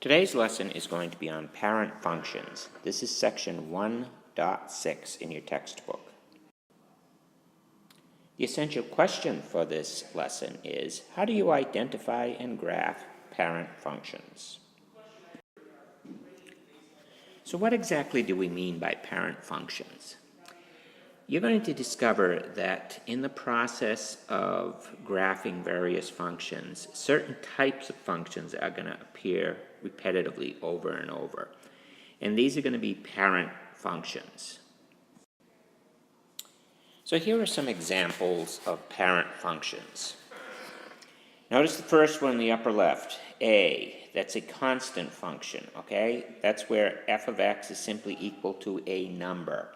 Today's lesson is going to be on parent functions. This is section 1.6 in your textbook. The essential question for this lesson is, how do you identify and graph parent functions? So what exactly do we mean by parent functions? You're going to discover that in the process of graphing various functions, certain types of functions are going to appear repetitively over and over. And these are going to be parent functions. So here are some examples of parent functions. Notice the first one in the upper left, a. That's a constant function, okay? That's where f of x is simply equal to a number.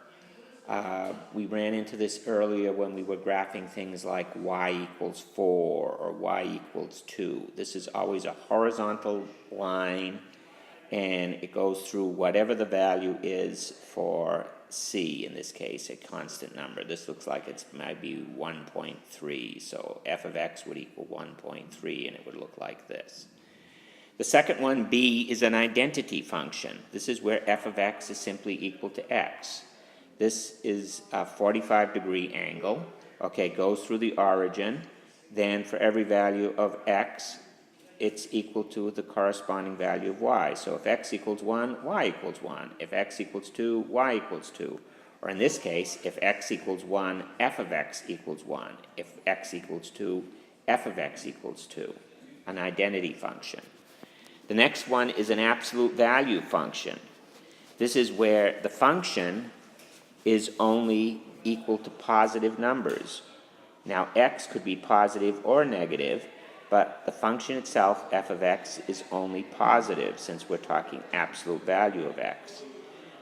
We ran into this earlier when we were graphing things like y equals 4 or y equals 2. This is always a horizontal line, and it goes through whatever the value is for c, in this case, a constant number. This looks like it might be 1.3, so f of x would equal 1.3, and it would look like this. The second one, b, is an identity function. This is where f of x is simply equal to x. This is a 45-degree angle, okay, goes through the origin. Then for every value of x, it's equal to the corresponding value of y. So if x equals 1, y equals 1. If x equals 2, y equals 2. Or in this case, if x equals 1, f of x equals 1. If x equals 2, f of x equals 2. An identity function. The next one is an absolute value function. This is where the function is only equal to positive numbers. Now, x could be positive or negative, but the function itself, f of x, is only positive since we're talking absolute value of x.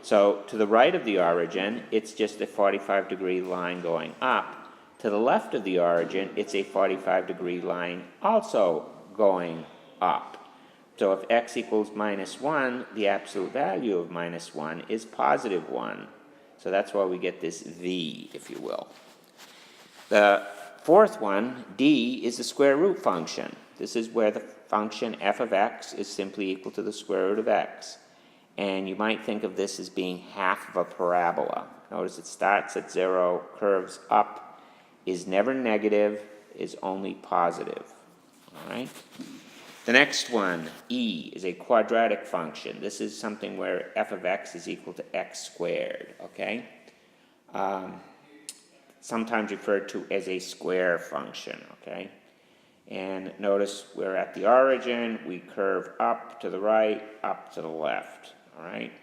So, to the right of the origin, it's just a 45-degree line going up. To the left of the origin, it's a 45-degree line also going up. So if x equals minus 1, the absolute value of minus 1 is positive 1. So that's why we get this v, if you will. The fourth one, d, is the square root function. This is where the function f of x is simply equal to the square root of x. And you might think of this as being half of a parabola. Notice it starts at 0, curves up, is never negative, is only positive. All right? The next one, e, is a quadratic function. This is something where f of x is equal to x squared, okay? Sometimes referred to as a square function, okay? And notice we're at the origin, we curve up to the right, up to the left, all right?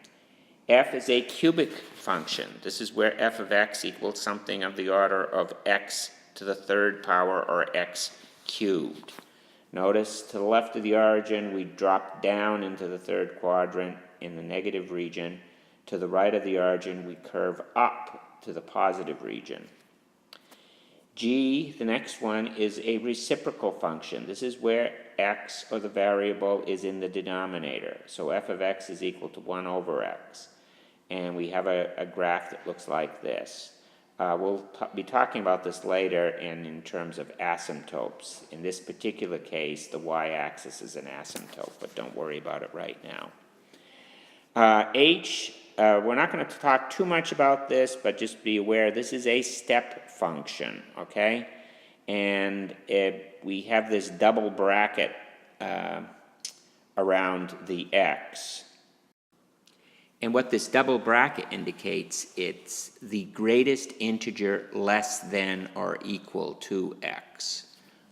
F is a cubic function. This is where f of x equals something of the order of x to the third power, or x cubed. Notice to the left of the origin, we drop down into the third quadrant in the negative region. To the right of the origin, we curve up to the positive region. G, the next one, is a reciprocal function. This is where x, or the variable, is in the denominator. So f of x is equal to 1 over x. And we have a graph that looks like this. We'll be talking about this later in terms of asymptotes. In this particular case, the y-axis is an asymptote, but don't worry about it right now. H, we're not going to talk too much about this, but just be aware this is a step function, okay? And we have this double bracket around the x. And what this double bracket indicates, it's the greatest integer less than or equal to x,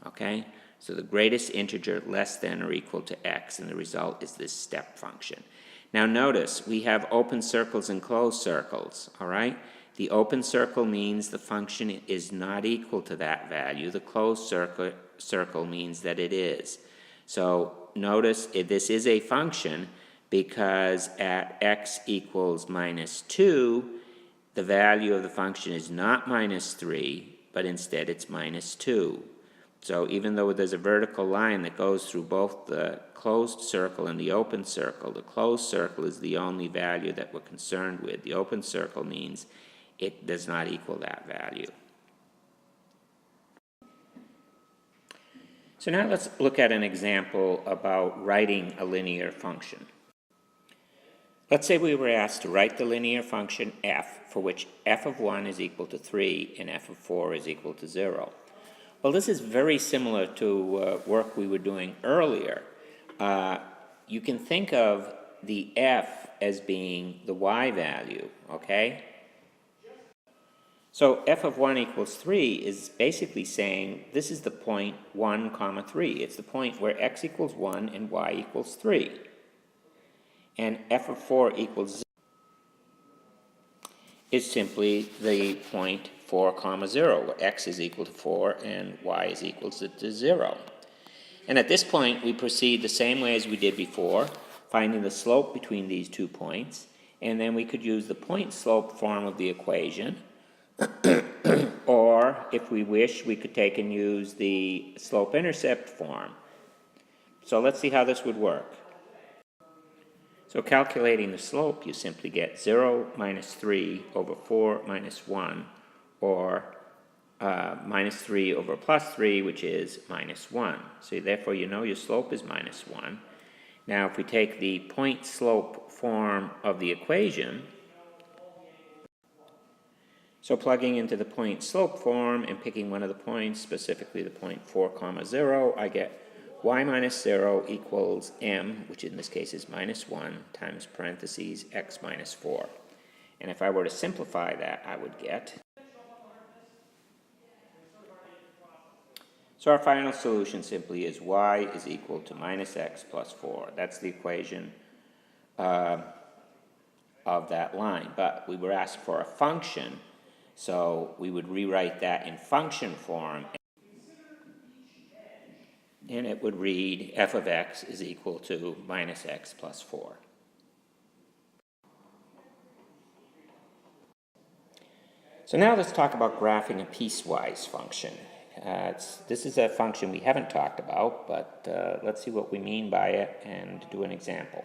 okay? So the greatest integer less than or equal to x, and the result is this step function. Now notice, we have open circles and closed circles, all right? The open circle means the function is not equal to that value. The closed circle means that it is. So notice, this is a function, because at x equals minus 2, the value of the function is not minus 3, but instead it's minus 2. So even though there's a vertical line that goes through both the closed circle and the open circle, the closed circle is the only value that we're concerned with. The open circle means it does not equal that value. So now let's look at an example about writing a linear function. Let's say we were asked to write the linear function f, for which f of 1 is equal to 3 and f of 4 is equal to 0. Well, this is very similar to work we were doing earlier. You can think of the f as being the y value, okay? So f of 1 equals 3 is basically saying this is the point 1, comma 3. It's the point where x equals 1 and y equals 3. And f of 4 equals 0 is simply the point 4, comma 0, where x is equal to 4 and y is equal to 0. And at this point, we proceed the same way as we did before, finding the slope between these 2 points, and then we could use the point-slope form of the equation, or if we wish, we could take and use the slope-intercept form. So let's see how this would work. So calculating the slope, you simply get 0 minus 3 over 4 minus 1, or minus 3 over plus 3, which is minus 1. So therefore, you know your slope is minus 1. Now, if we take the point-slope form of the equation, so plugging into the point-slope form and picking one of the points, specifically the point 4, comma 0, I get y minus 0 equals m, which in this case is minus 1, times parentheses x minus 4. And if I were to simplify that, I would get... So our final solution simply is y is equal to minus x plus 4. That's the equation of that line. But we were asked for a function, so we would rewrite that in function form. And it would read f of x is equal to minus x plus 4. So now let's talk about graphing a piecewise function. This is a function we haven't talked about, but let's see what we mean by it and do an example.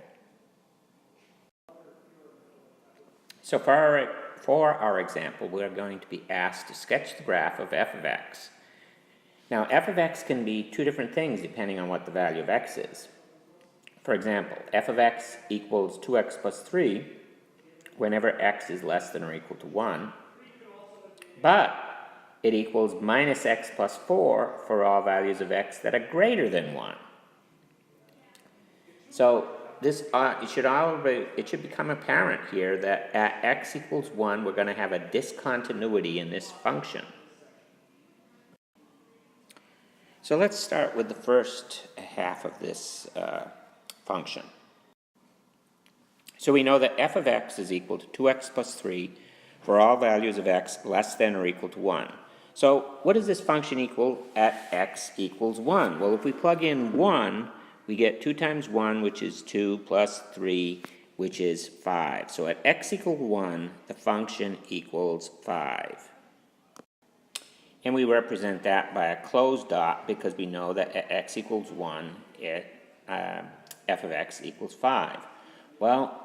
So for our example, we're going to be asked to sketch the graph of f of x. Now, f of x can be 2 different things depending on what the value of x is. For example, f of x equals 2x plus 3 whenever x is less than or equal to 1, but it equals minus x plus 4 for all values of x that are greater than 1. So this it should become apparent here that at x equals 1, we're going to have a discontinuity in this function. So let's start with the first half of this function. So we know that f of x is equal to 2x plus 3 for all values of x less than or equal to 1. So what does this function equal at x equals 1? Well, if we plug in 1, we get 2 times 1, which is 2, plus 3, which is 5. So at x equals 1, the function equals 5. And we represent that by a closed dot because we know that at x equals 1, f of x equals 5. Well,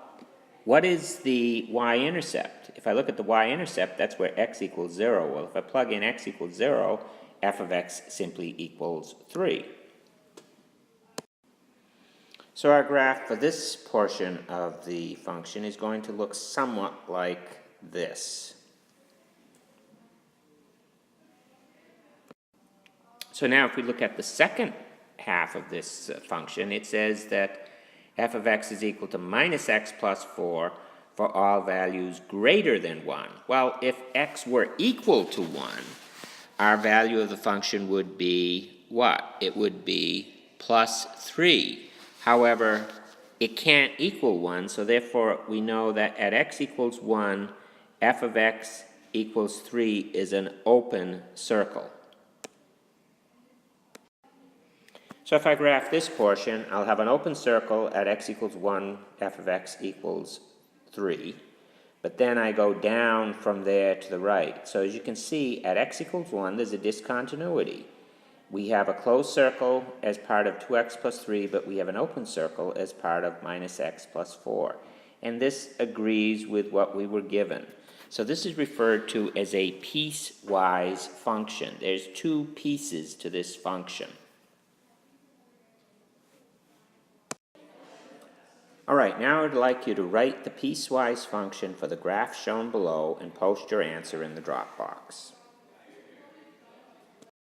what is the y-intercept? If I look at the y-intercept, that's where x equals 0. Well, if I plug in x equals 0, f of x simply equals 3. So our graph for this portion of the function is going to look somewhat like this. So now if we look at the second half of this function, it says that f of x is equal to minus x plus 4 for all values greater than 1. Well, if x were equal to 1, our value of the function would be what? It would be plus 3. However, it can't equal 1, so therefore we know that at x equals 1, f of x equals 3 is an open circle. So if I graph this portion, I'll have an open circle at x equals 1, f of x equals 3. But then I go down from there to the right. So as you can see, at x equals 1, there's a discontinuity. We have a closed circle as part of 2x plus 3, but we have an open circle as part of minus x plus 4. And this agrees with what we were given. So this is referred to as a piecewise function. There's 2 pieces to this function. All right, now I'd like you to write the piecewise function for the graph shown below and post your answer in the Dropbox.